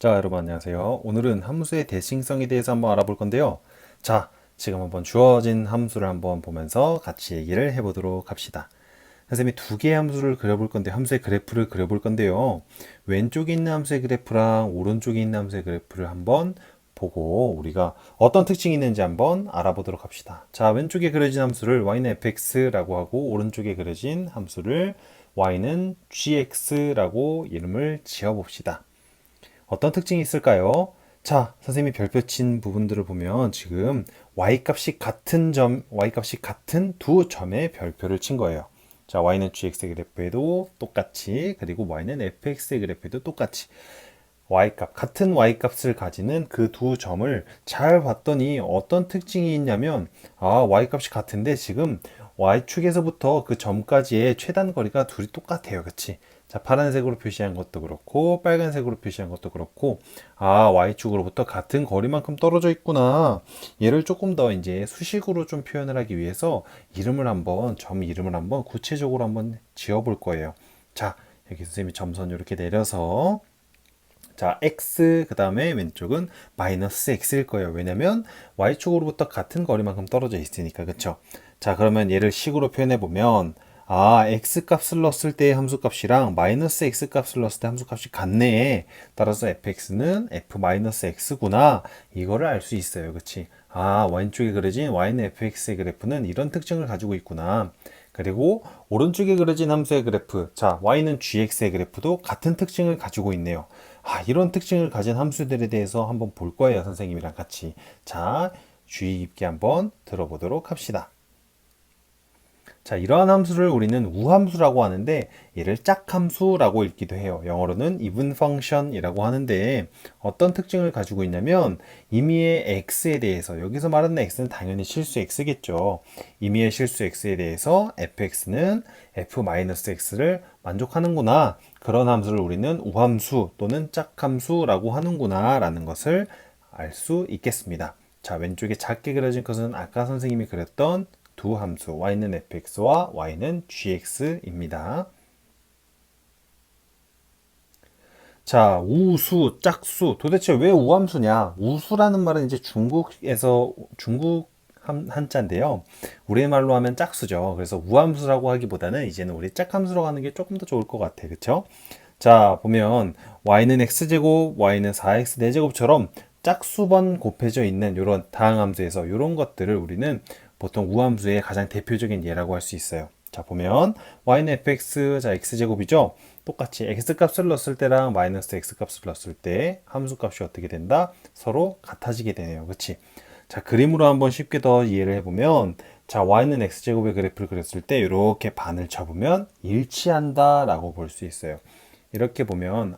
자, 여러분 안녕하세요. 오늘은 함수의 대칭성에 대해서 한번 알아볼 건데요. 자, 지금 한번 주어진 함수를 한번 보면서 같이 얘기를 해보도록 합시다. 선생님이 두 개의 함수를 그려볼 건데, 함수의 그래프를 그려볼 건데요. 왼쪽에 있는 함수의 그래프랑 오른쪽에 있는 함수의 그래프를 한번 보고 우리가 어떤 특징이 있는지 한번 알아보도록 합시다. 자, 왼쪽에 그려진 함수를 y는 fx라고 하고, 오른쪽에 그려진 함수를 y는 gx라고 이름을 지어봅시다. 어떤 특징이 있을까요? 자, 선생님이 별표 친 부분들을 보면 지금 y값이 같은 y값이 같은 두 점에 별표를 친 거예요. 자, y는 gx의 그래프에도 똑같이, 그리고 y는 fx의 그래프에도 똑같이 같은 y값을 가지는 그 두 점을 잘 봤더니 어떤 특징이 있냐면, y값이 같은데 지금 y축에서부터 그 점까지의 최단 거리가 둘이 똑같아요. 그치? 자, 파란색으로 표시한 것도 그렇고 빨간색으로 표시한 것도 그렇고, y축으로부터 같은 거리만큼 떨어져 있구나. 얘를 조금 더 이제 수식으로 좀 표현을 하기 위해서 점 이름을 한번 구체적으로 한번 지어 볼 거예요. 자, 여기 선생님이 점선 이렇게 내려서, 자, x 그 다음에 왼쪽은 마이너스 x일 거예요. 왜냐면 y축으로부터 같은 거리만큼 떨어져 있으니까. 그쵸? 자, 그러면 얘를 식으로 표현해 보면, x 값을 넣었을 때 함수 값이랑 마이너스 x 값을 넣었을 때 함수 값이 같네. 따라서 fx는 f 마이너스 x구나. 이거를 알 수 있어요. 그치? 왼쪽에 그려진 y는 fx의 그래프는 이런 특징을 가지고 있구나. 그리고 오른쪽에 그려진 함수의 그래프, 자, y는 gx의 그래프도 같은 특징을 가지고 있네요. 이런 특징을 가진 함수들에 대해서 한번 볼 거예요. 선생님이랑 같이. 자, 주의 깊게 한번 들어보도록 합시다. 자, 이러한 함수를 우리는 우함수라고 하는데, 얘를 짝함수라고 읽기도 해요. 영어로는 even function이라고 하는데, 어떤 특징을 가지고 있냐면, 임의의 x에 대해서, 여기서 말하는 x는 당연히 실수 x겠죠. 임의의 실수 x에 대해서 fx는 f-x를 만족하는구나. 그런 함수를 우리는 우함수 또는 짝함수라고 하는구나 라는 것을 알 수 있겠습니다. 자, 왼쪽에 작게 그려진 것은 아까 선생님이 그렸던 두 함수 y는 fx와 y는 gx입니다. 자, 우수, 짝수. 도대체 왜 우함수냐? 우수라는 말은 이제 중국 한자인데요. 우리말로 하면 짝수죠. 그래서 우함수라고 하기보다는 이제는 우리 짝함수라고 하는 게 조금 더 좋을 것 같아. 그쵸? 자, 보면 y는 x제곱, y는 4x 4제곱처럼 짝수번 곱해져 있는 이런 다항함수에서 이런 것들을 우리는 보통 우함수의 가장 대표적인 예라고 할 수 있어요. 자, 보면 y는 fx, 자, x제곱이죠. 똑같이 x값을 넣었을 때랑 마이너스 x값을 넣었을 때 함수값이 어떻게 된다? 서로 같아지게 되네요. 그치? 자, 그림으로 한번 쉽게 더 이해를 해보면, 자, y는 x제곱의 그래프를 그렸을 때 이렇게 반을 쳐보면 일치한다 라고 볼 수 있어요. 이렇게 보면,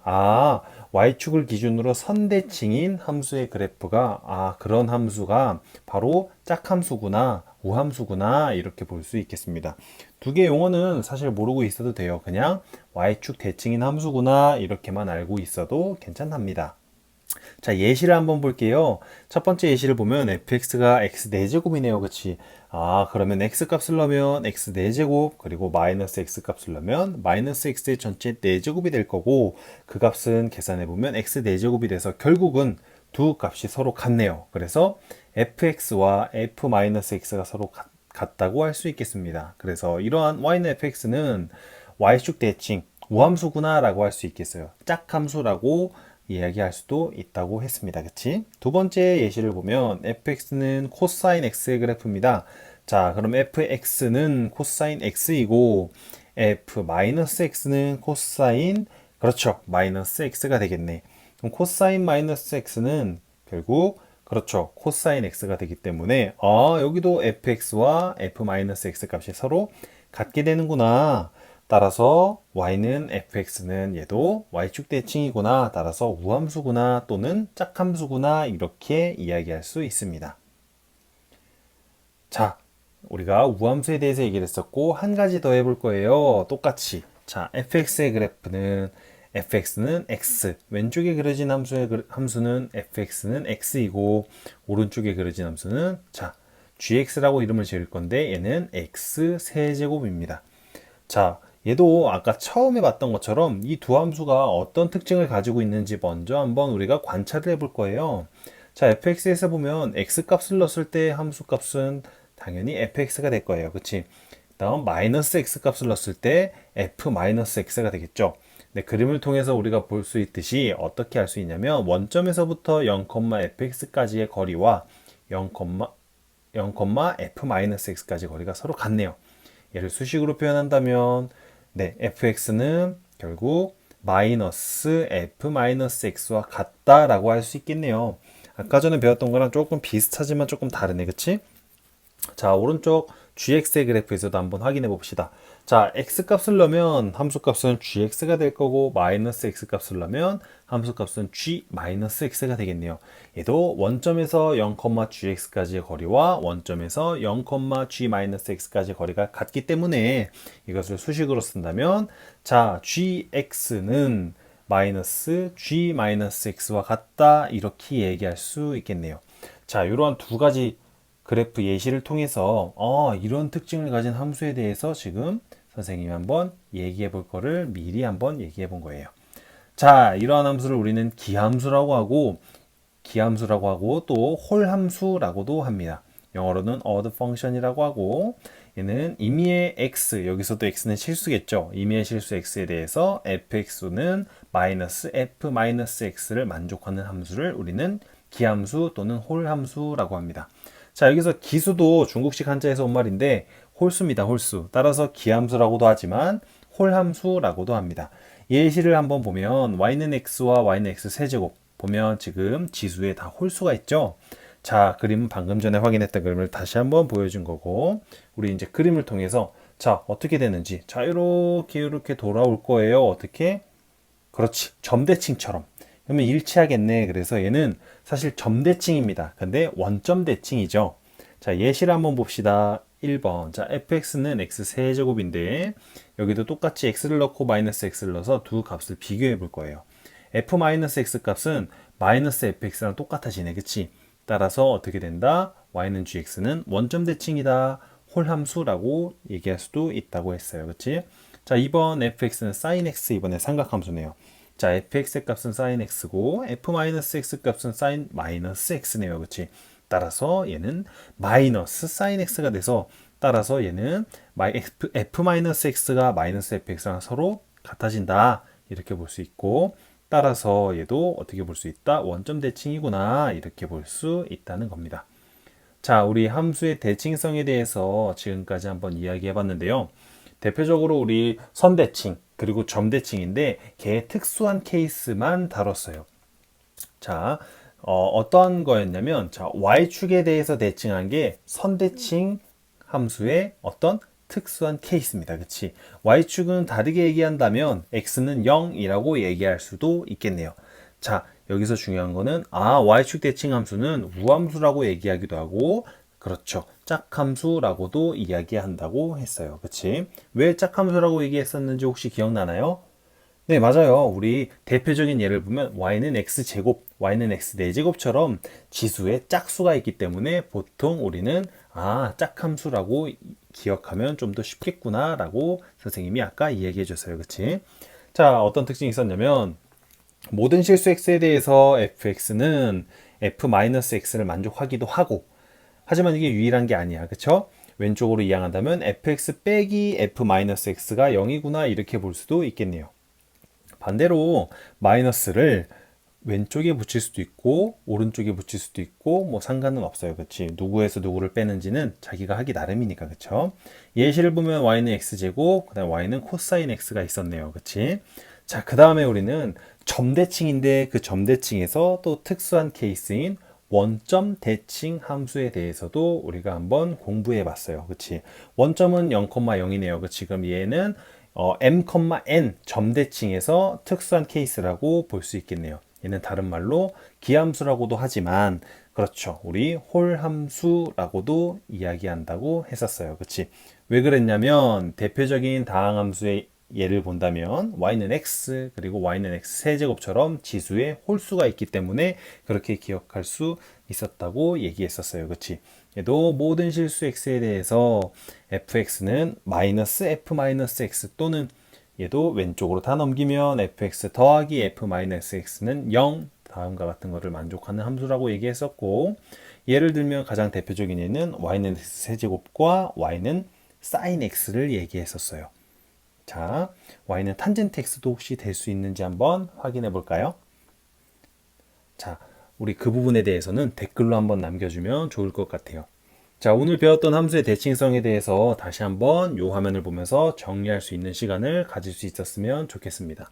y축을 기준으로 선대칭인 함수의 그래프가, 그런 함수가 바로 짝함수구나, 우함수구나, 이렇게 볼 수 있겠습니다. 두 개의 용어는 사실 모르고 있어도 돼요. 그냥 y축 대칭인 함수구나, 이렇게만 알고 있어도 괜찮답니다. 자, 예시를 한번 볼게요. 첫 번째 예시를 보면 fx가 x 4제곱이네요. 그치? 그러면 x 값을 넣으면 x 4제곱, 그리고 마이너스 x 값을 넣으면 마이너스 x의 전체 4제곱이 될 거고, 그 값은 계산해 보면 x 4제곱이 돼서 결국은 두 값이 서로 같네요. 그래서 fx와 f-x가 서로 같다고 할 수 있겠습니다. 그래서 이러한 y는 fx는 y축 대칭, 우함수구나 라고 할 수 있겠어요. 짝함수라고 이야기할 수도 있다고 했습니다. 그치? 두 번째 예시를 보면 fx는 코사인 x의 그래프입니다. 자, 그럼 fx는 코사인 x이고 f-x는 코사인, 그렇죠, 마이너스 x가 되겠네. 그럼 코사인 마이너스 x는 결국, 그렇죠, 코사인 x가 되기 때문에 여기도 fx와 f-x 값이 서로 같게 되는구나. 따라서 y는 fx는 얘도 y축 대칭이구나. 따라서 우함수구나 또는 짝함수구나, 이렇게 이야기할 수 있습니다. 자, 우리가 우함수에 대해서 얘기를 했었고, 한 가지 더 해볼 거예요. 똑같이. 자, fx의 그래프는 fx는 x, 왼쪽에 그려진 함수는 fx는 x이고, 오른쪽에 그려진 함수는, 자, gx라고 이름을 지을 건데 얘는 x 세제곱입니다. 자, 얘도 아까 처음에 봤던 것처럼 이 두 함수가 어떤 특징을 가지고 있는지 먼저 한번 우리가 관찰을 해볼 거예요. 자, fx에서 보면 x 값을 넣었을 때 함수 값은 당연히 fx가 될 거예요. 그치? 다음 마이너스 x 값을 넣었을 때 f 마이너스 x가 되겠죠. 네, 그림을 통해서 우리가 볼 수 있듯이 어떻게 할 수 있냐면 원점에서부터 0,fx까지의 거리와 0, 0,f-x까지 거리가 서로 같네요. 얘를 수식으로 표현한다면 네, fx는 결국 마이너스 f-x와 같다라고 할 수 있겠네요. 아까 전에 배웠던 거랑 조금 비슷하지만 조금 다르네, 그치? 자, 오른쪽 gx의 그래프에서도 한번 확인해 봅시다. 자, x 값을 넣으면 함수 값은 gx가 될 거고 마이너스 x 값을 넣으면 함수 값은 g 마이너스 x가 되겠네요. 얘도 원점에서 0,gx까지의 거리와 원점에서 0,g 마이너스 x까지의 거리가 같기 때문에 이것을 수식으로 쓴다면 자, gx는 마이너스 g 마이너스 x와 같다 이렇게 얘기할 수 있겠네요. 자, 이러한 두 가지 그래프 예시를 통해서 이런 특징을 가진 함수에 대해서 지금 선생님이 한번 얘기해 볼 거를 미리 한번 얘기해 본 거예요. 자, 이러한 함수를 우리는 기함수라고 하고 또 홀함수라고도 합니다. 영어로는 odd function이라고 하고 얘는 임의의 x, 여기서도 x는 실수겠죠. 임의의 실수 x에 대해서 fx는 마이너스 f 마이너스 x를 만족하는 함수를 우리는 기함수 또는 홀함수라고 합니다. 자, 여기서 기수도 중국식 한자에서 온 말인데 홀수입니다. 홀수. 따라서 기함수라고도 하지만 홀함수라고도 합니다. 예시를 한번 보면 y는 x와 y는 x 세제곱 보면 지금 지수에 다 홀수가 있죠. 자, 그림은 방금 전에 확인했던 그림을 다시 한번 보여준 거고 우리 이제 그림을 통해서 자, 어떻게 되는지 자, 이렇게 돌아올 거예요. 어떻게? 그렇지. 점대칭처럼. 그러면 일치하겠네. 그래서 얘는 사실 점대칭입니다. 근데 원점 대칭이죠. 자, 예시를 한번 봅시다. 1번. 자, fx는 x 세제곱인데 여기도 똑같이 x를 넣고 마이너스 x를 넣어서 두 값을 비교해 볼 거예요. f-x 값은 마이너스 fx랑 똑같아지네. 그치? 따라서 어떻게 된다? y는 gx는 원점 대칭이다. 홀함수라고 얘기할 수도 있다고 했어요. 그치? 자, 2번 fx는 sin x 이번에 삼각함수네요. 자, fx의 값은 sin x고 f-x 값은 sin 마이너스 x네요. 그치? 따라서 얘는 마이너스 sin x가 돼서 따라서 얘는 f-x가 마이너스 fx랑 서로 같아진다. 이렇게 볼 수 있고 따라서 얘도 어떻게 볼 수 있다? 원점 대칭이구나. 이렇게 볼 수 있다는 겁니다. 자, 우리 함수의 대칭성에 대해서 지금까지 한번 이야기해 봤는데요. 대표적으로 우리 선대칭 그리고 점대칭인데 걔의 특수한 케이스만 다뤘어요. 자, 어떤 거였냐면 자, y축에 대해서 대칭한 게 선대칭 함수의 어떤 특수한 케이스입니다. 그치? y축은 다르게 얘기한다면 x는 0이라고 얘기할 수도 있겠네요. 자, 여기서 중요한 거는 y축 대칭 함수는 우함수라고 얘기하기도 하고 그렇죠. 짝함수라고도 이야기한다고 했어요. 그치? 왜 짝함수라고 얘기했었는지 혹시 기억나나요? 네, 맞아요. 우리 대표적인 예를 보면 y는 x제곱, y는 x 4제곱처럼 지수에 짝수가 있기 때문에 보통 우리는 짝함수라고 기억하면 좀 더 쉽겠구나 라고 선생님이 아까 이야기해 줬어요. 그치? 자, 어떤 특징이 있었냐면 모든 실수 x에 대해서 fx는 f-x를 만족하기도 하고 하지만 이게 유일한 게 아니야. 그쵸? 왼쪽으로 이양한다면 fx 빼기 f-x가 0이구나 이렇게 볼 수도 있겠네요. 반대로 마이너스를 왼쪽에 붙일 수도 있고 오른쪽에 붙일 수도 있고 뭐 상관은 없어요. 그치? 누구에서 누구를 빼는지는 자기가 하기 나름이니까. 그쵸? 예시를 보면 y는 x제곱 그 다음에 y는 코사인 x가 있었네요. 그치? 자, 그 다음에 우리는 점대칭인데 그 점대칭에서 또 특수한 케이스인 원점 대칭 함수에 대해서도 우리가 한번 공부해 봤어요. 그치? 원점은 0,0이네요. 그치? 그럼 얘는 m,n 점대칭에서 특수한 케이스라고 볼 수 있겠네요. 얘는 다른 말로 기함수라고도 하지만 그렇죠. 우리 홀함수라고도 이야기한다고 했었어요. 그치? 왜 그랬냐면 대표적인 다항함수의 예를 본다면 y는 x 그리고 y는 x 세제곱처럼 지수에 홀수가 있기 때문에 그렇게 기억할 수 있었다고 얘기했었어요. 그치? 얘도 모든 실수 x에 대해서 fx는 마이너스 f 마이너스 x 또는 얘도 왼쪽으로 다 넘기면 fx 더하기 f 마이너스 x는 0 다음과 같은 것을 만족하는 함수라고 얘기했었고, 예를 들면 가장 대표적인 예는 y는 x 세제곱과 y는 sin x를 얘기했었어요. 자, y는 탄젠트 x도 혹시 될 수 있는지 한번 확인해 볼까요? 자, 우리 그 부분에 대해서는 댓글로 한번 남겨주면 좋을 것 같아요. 자, 오늘 배웠던 함수의 대칭성에 대해서 다시 한번 이 화면을 보면서 정리할 수 있는 시간을 가질 수 있었으면 좋겠습니다.